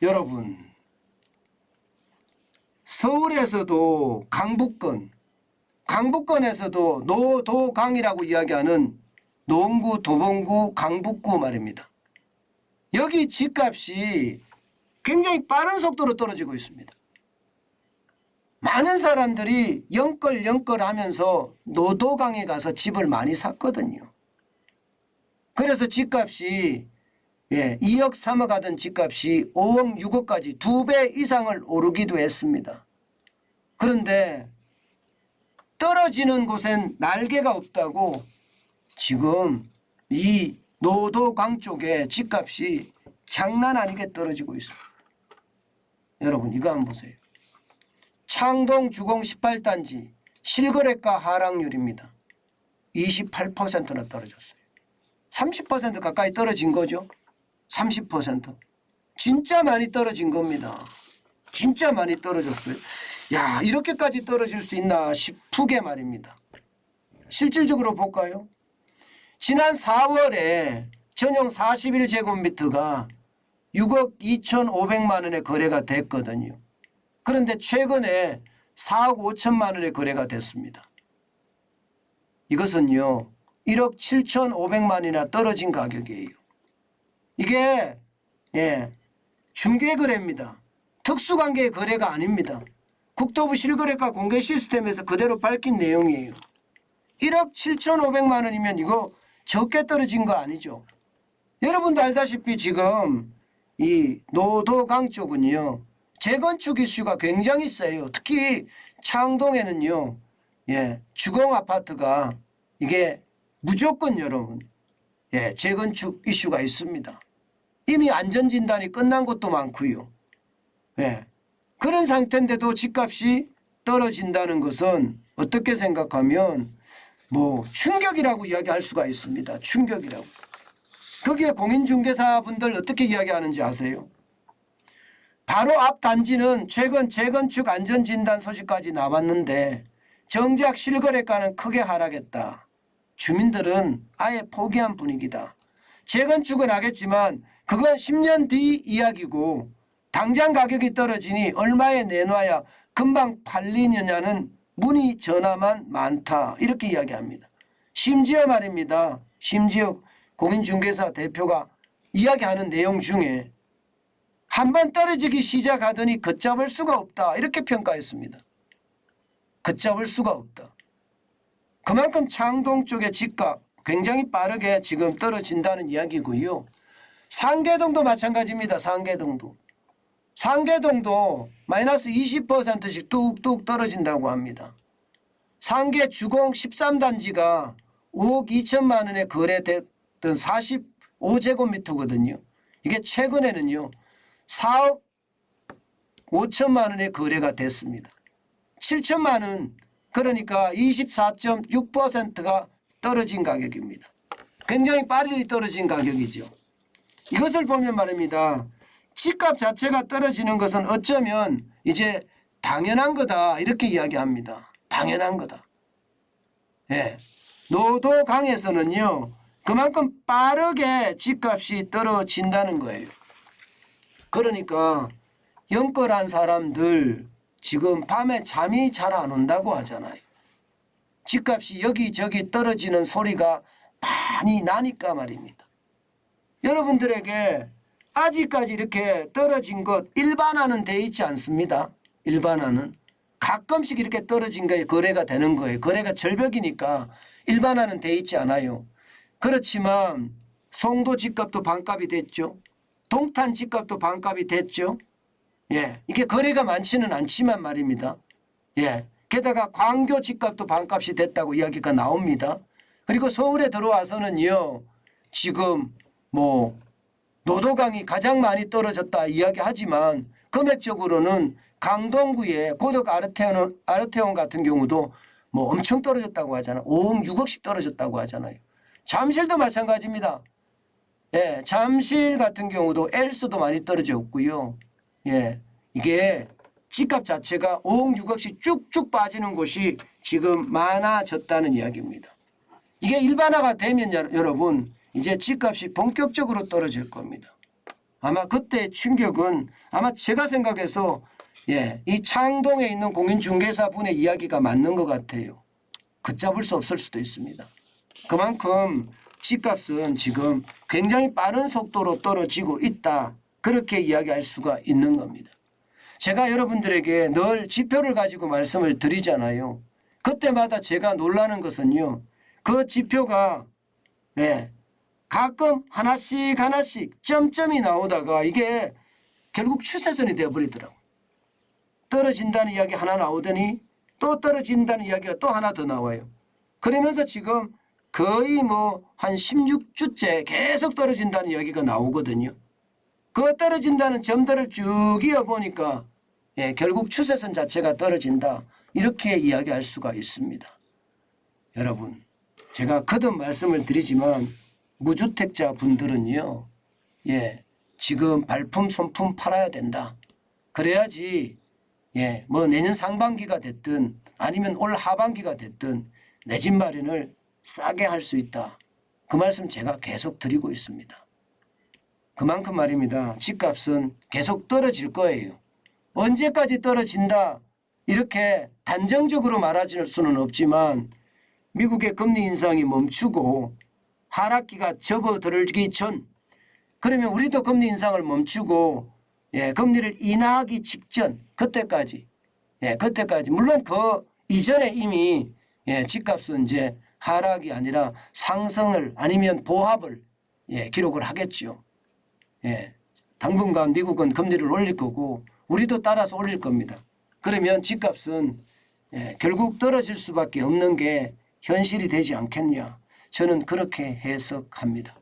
여러분, 서울에서도 강북권에서도 노도강이라고 이야기하는 노원구, 도봉구, 강북구 말입니다. 여기 집값이 굉장히 빠른 속도로 떨어지고 있습니다. 많은 사람들이 영끌 하면서 노도강에 가서 집을 많이 샀거든요. 그래서 집값이 2억 3억 하던 집값이 5억 6억까지 2배 이상을 오르기도 했습니다. 그런데 떨어지는 곳엔 날개가 없다고 지금 이 노도강 쪽에 집값이 장난 아니게 떨어지고 있습니다. 여러분 이거 한번 보세요. 창동 주공 18단지 실거래가 하락률입니다. 28%나 떨어졌어요. 30% 가까이 떨어진 거죠. 30%. 진짜 많이 떨어진 겁니다. 진짜 많이 떨어졌어요. 야, 이렇게까지 떨어질 수 있나 싶게 말입니다. 실질적으로 볼까요? 지난 4월에 전용 41제곱미터가 6억 2,500만 원에 거래가 됐거든요. 그런데 최근에 4억 5천만 원에 거래가 됐습니다. 이것은요 1억 7,500만 원이나 떨어진 가격이에요. 이게 중개거래입니다. 특수관계의 거래가 아닙니다. 국토부 실거래가 공개 시스템에서 그대로 밝힌 내용이에요. 1억 7,500만 원이면 이거 적게 떨어진 거 아니죠. 여러분도 알다시피 지금 이 노도강 쪽은요 재건축 이슈가 굉장히 세요. 특히 창동에는요 주공 아파트가 이게 무조건 여러분 재건축 이슈가 있습니다. 이미 안전진단이 끝난 곳도 많고요. 그런 상태인데도 집값이 떨어진다는 것은 어떻게 생각하면 뭐 충격이라고 이야기할 수가 있습니다. 충격이라고. 거기에 공인중개사분들 어떻게 이야기하는지 아세요? 바로 앞 단지는 최근 재건축 안전진단 소식까지 나왔는데 정작 실거래가는 크게 하락했다. 주민들은 아예 포기한 분위기다. 재건축은 하겠지만 그건 10년 뒤 이야기고 당장 가격이 떨어지니 얼마에 내놔야 금방 팔리느냐는 문의 전화만 많다. 이렇게 이야기합니다. 심지어 말입니다. 심지어 공인중개사 대표가 이야기하는 내용 중에 한번 떨어지기 시작하더니 걷잡을 수가 없다. 이렇게 평가했습니다. 걷잡을 수가 없다. 그만큼 창동 쪽의 집값 굉장히 빠르게 지금 떨어진다는 이야기고요. 상계동도 마찬가지입니다. 상계동도 마이너스 20%씩 뚝뚝 떨어진다고 합니다. 상계 주공 13단지가 5억 2천만 원에 거래됐던 45제곱미터거든요. 이게 최근에는요 4억 5천만 원에 거래가 됐습니다. 7천만 원 그러니까 24.6%가 떨어진 가격입니다. 굉장히 빠르게 떨어진 가격이죠. 이것을 보면 말입니다. 집값 자체가 떨어지는 것은 어쩌면 이제 당연한 거다 이렇게 이야기합니다. 당연한 거다. 노도강에서는요 그만큼 빠르게 집값이 떨어진다는 거예요. 그러니까 영끌한 사람들 지금 밤에 잠이 잘 안 온다고 하잖아요. 집값이 여기저기 떨어지는 소리가 많이 나니까 말입니다. 여러분들에게 아직까지 이렇게 떨어진 것 일반화는 돼 있지 않습니다. 일반화는 가끔씩 이렇게 떨어진 거에 거래가 되는 거예요. 거래가 절벽이니까 일반화는 돼 있지 않아요. 그렇지만 송도 집값도 반값이 됐죠. 동탄 집값도 반값이 됐죠. 이게 거래가 많지는 않지만 말입니다. 게다가 광교 집값도 반값이 됐다고 이야기가 나옵니다. 그리고 서울에 들어와서는요 지금 뭐 노도강이 가장 많이 떨어졌다 이야기하지만 금액적으로는 강동구의 고덕 아르테온 같은 경우도 뭐 엄청 떨어졌다고 하잖아요. 5억 6억씩 떨어졌다고 하잖아요. 잠실도 마찬가지입니다. 잠실 같은 경우도 엘스도 많이 떨어졌고요. 이게 집값 자체가 5억 6억씩 쭉쭉 빠지는 곳이 지금 많아졌다는 이야기입니다. 이게 일반화가 되면 여러분 이제 집값이 본격적으로 떨어질 겁니다. 아마 그때 충격은 아마 제가 생각해서 이 창동에 있는 공인중개사 분의 이야기가 맞는 것 같아요. 걷잡을 수 없을 수도 있습니다. 그만큼 집값은 지금 굉장히 빠른 속도로 떨어지고 있다. 그렇게 이야기할 수가 있는 겁니다. 제가 여러분들에게 늘 지표를 가지고 말씀을 드리잖아요. 그때마다 제가 놀라는 것은요. 그 지표가 가끔 하나씩 점점이 나오다가 이게 결국 추세선이 되어버리더라고요. 떨어진다는 이야기 하나 나오더니 또 떨어진다는 이야기가 또 하나 더 나와요. 그러면서 지금 거의 한 16주째 계속 떨어진다는 이야기가 나오거든요. 그 떨어진다는 점들을 쭉 이어보니까 결국 추세선 자체가 떨어진다. 이렇게 이야기할 수가 있습니다. 여러분, 제가 거듭 말씀을 드리지만 무주택자 분들은요. 지금 발품 손품 팔아야 된다. 그래야지 내년 상반기가 됐든 아니면 올 하반기가 됐든 내 집 마련을 싸게 할 수 있다. 그 말씀 제가 계속 드리고 있습니다. 그만큼 말입니다. 집값은 계속 떨어질 거예요. 언제까지 떨어진다 이렇게 단정적으로 말할 수는 없지만 미국의 금리 인상이 멈추고 하락기가 접어들기 전 그러면 우리도 금리 인상을 멈추고 금리를 인하하기 직전 그때까지 물론 그 이전에 이미 집값은 이제 하락이 아니라 상승을 아니면 보합을 기록을 하겠죠. 당분간 미국은 금리를 올릴 거고 우리도 따라서 올릴 겁니다. 그러면 집값은 결국 떨어질 수밖에 없는 게 현실이 되지 않겠냐. 저는 그렇게 해석합니다.